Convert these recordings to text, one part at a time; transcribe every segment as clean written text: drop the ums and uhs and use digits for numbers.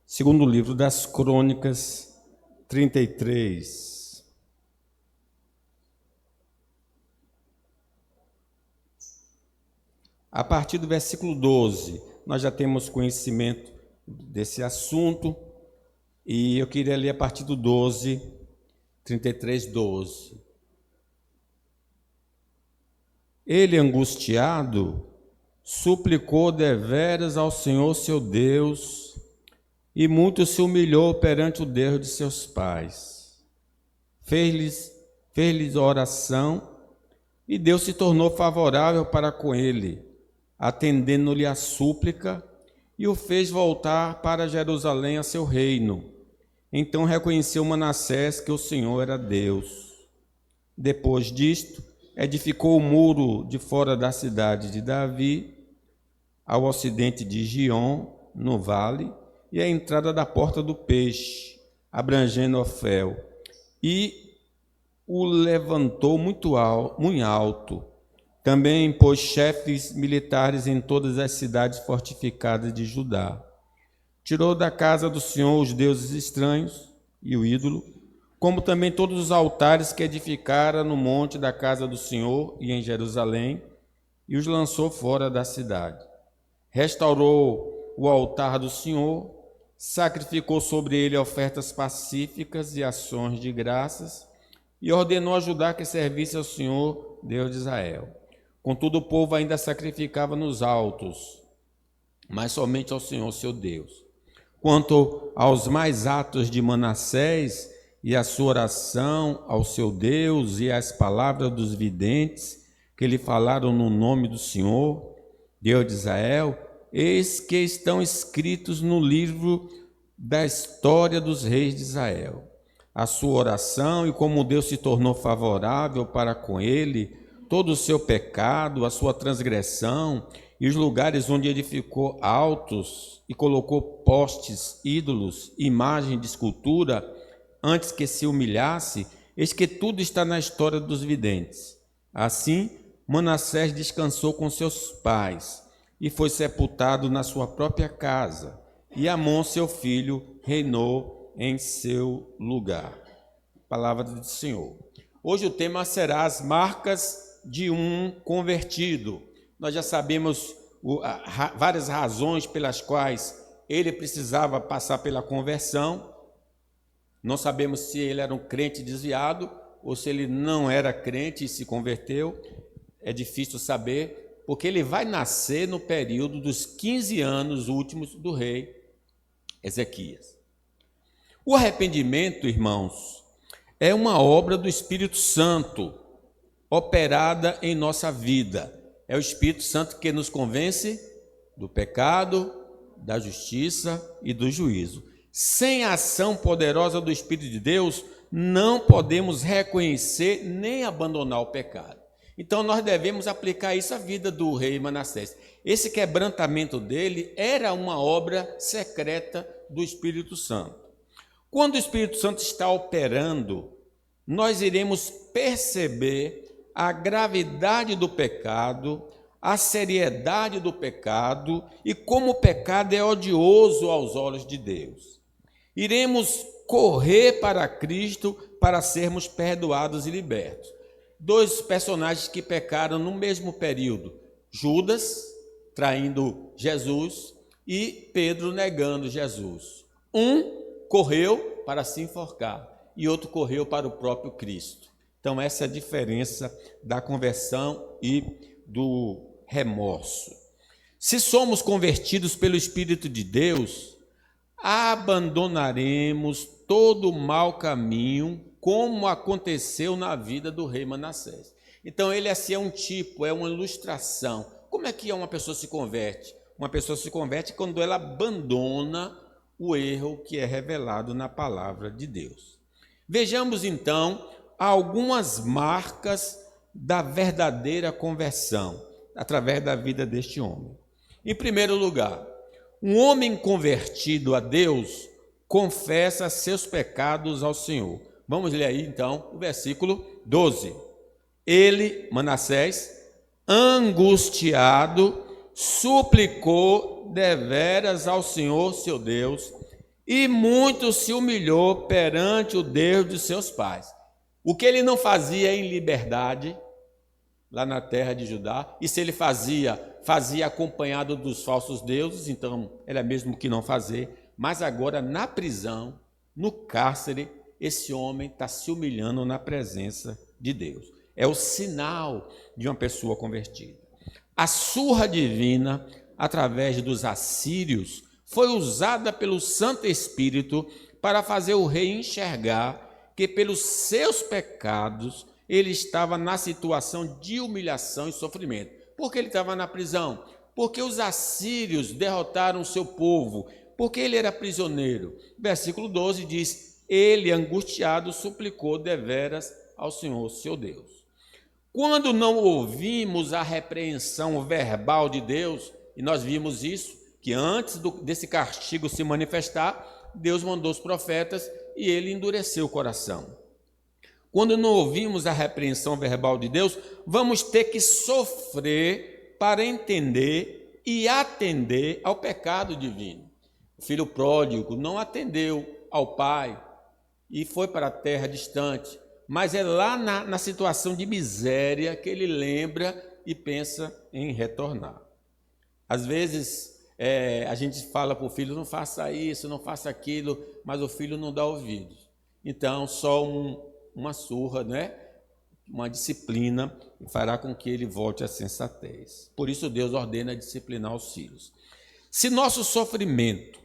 Segundo livro das Crônicas, 33. A partir do versículo 12, nós já temos conhecimento desse assunto, e eu queria ler a partir do 12, 33, 12. Ele, angustiado, suplicou deveras ao Senhor seu Deus, e muito se humilhou perante o Deus de seus pais. Fez-lhes oração, e Deus se tornou favorável para com ele, atendendo-lhe a súplica, e o fez voltar para Jerusalém a seu reino. Então reconheceu Manassés que o Senhor era Deus. Depois disto, edificou o muro de fora da cidade de Davi, ao ocidente de Gion, no vale, e a entrada da porta do peixe, abrangendo Ofel, e o levantou muito alto. Também pôs chefes militares em todas as cidades fortificadas de Judá. Tirou da casa do Senhor os deuses estranhos e o ídolo, como também todos os altares que edificara no monte da casa do Senhor e em Jerusalém, e os lançou fora da cidade. Restaurou o altar do Senhor, sacrificou sobre ele ofertas pacíficas e ações de graças, e ordenou a Judá que servisse ao Senhor, Deus de Israel. Contudo, o povo ainda sacrificava nos altos, mas somente ao Senhor, seu Deus. Quanto aos mais atos de Manassés e a sua oração ao seu Deus e as palavras dos videntes que lhe falaram no nome do Senhor, Deus de Israel, eis que estão escritos no livro da história dos reis de Israel. A sua oração e como Deus se tornou favorável para com ele, todo o seu pecado, a sua transgressão e os lugares onde edificou altos e colocou postes, ídolos, imagem de escultura, antes que se humilhasse, eis que tudo está na história dos videntes. Assim, Manassés descansou com seus pais e foi sepultado na sua própria casa, e Amon, seu filho, reinou em seu lugar. Palavra do Senhor. Hoje o tema será as marcas de um convertido. Nós já sabemos várias razões pelas quais ele precisava passar pela conversão. Não sabemos se ele era um crente desviado ou se ele não era crente e se converteu. É difícil saber, porque ele vai nascer no período dos 15 anos últimos do rei Ezequias. O arrependimento, irmãos, é uma obra do Espírito Santo operada em nossa vida. É o Espírito Santo que nos convence do pecado, da justiça e do juízo. Sem a ação poderosa do Espírito de Deus, não podemos reconhecer nem abandonar o pecado. Então nós devemos aplicar isso à vida do rei Manassés. Esse quebrantamento dele era uma obra secreta do Espírito Santo. Quando o Espírito Santo está operando, nós iremos perceber a gravidade do pecado, a seriedade do pecado e como o pecado é odioso aos olhos de Deus. Iremos correr para Cristo para sermos perdoados e libertos. Dois personagens que pecaram no mesmo período, Judas traindo Jesus e Pedro negando Jesus. Um correu para se enforcar e outro correu para o próprio Cristo. Então essa é a diferença da conversão e do remorso. Se somos convertidos pelo Espírito de Deus, abandonaremos todo o mau caminho, como aconteceu na vida do rei Manassés. Então ele assim é um tipo, é uma ilustração. Como é que uma pessoa se converte? Uma pessoa se converte quando ela abandona o erro que é revelado na palavra de Deus. Vejamos então algumas marcas da verdadeira conversão, através da vida deste homem. Em primeiro lugar, um homem convertido a Deus confessa seus pecados ao Senhor. Vamos ler aí então o versículo 12. Ele, Manassés, angustiado, suplicou deveras ao Senhor seu Deus, e muito se humilhou perante o Deus de seus pais. O que ele não fazia em liberdade, lá na terra de Judá, e se ele fazia acompanhado dos falsos deuses, então era mesmo que não fazer, mas agora na prisão, no cárcere, esse homem está se humilhando na presença de Deus. É o sinal de uma pessoa convertida. A surra divina, através dos assírios, foi usada pelo Santo Espírito para fazer o rei enxergar que pelos seus pecados ele estava na situação de humilhação e sofrimento. Por que ele estava na prisão? Porque os assírios derrotaram o seu povo, porque ele era prisioneiro. Versículo 12 diz: ele, angustiado, suplicou deveras ao Senhor, seu Deus. Quando não ouvimos a repreensão verbal de Deus, e nós vimos isso, que antes desse castigo se manifestar, Deus mandou os profetas e ele endureceu o coração. Quando não ouvimos a repreensão verbal de Deus, vamos ter que sofrer para entender e atender ao pecado divino. O filho pródigo não atendeu ao pai e foi para a terra distante, mas é lá na situação de miséria que ele lembra e pensa em retornar. Às vezes a gente fala para o filho: não faça isso, não faça aquilo, mas o filho não dá ouvidos. Então só uma surra, né? Uma disciplina fará com que ele volte à sensatez. Por isso Deus ordena disciplinar os filhos. Se nosso sofrimento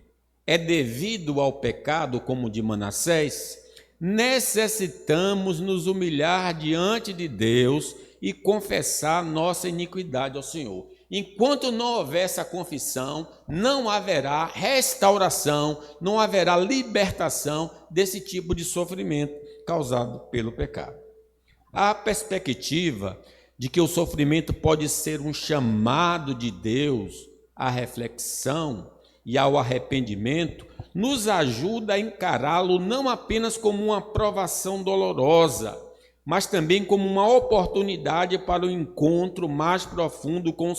é devido ao pecado, como o de Manassés, necessitamos nos humilhar diante de Deus e confessar nossa iniquidade ao Senhor. Enquanto não houver essa confissão, não haverá restauração, não haverá libertação desse tipo de sofrimento causado pelo pecado. A perspectiva de que o sofrimento pode ser um chamado de Deus à reflexão e ao arrependimento nos ajuda a encará-lo não apenas como uma provação dolorosa, mas também como uma oportunidade para o encontro mais profundo com o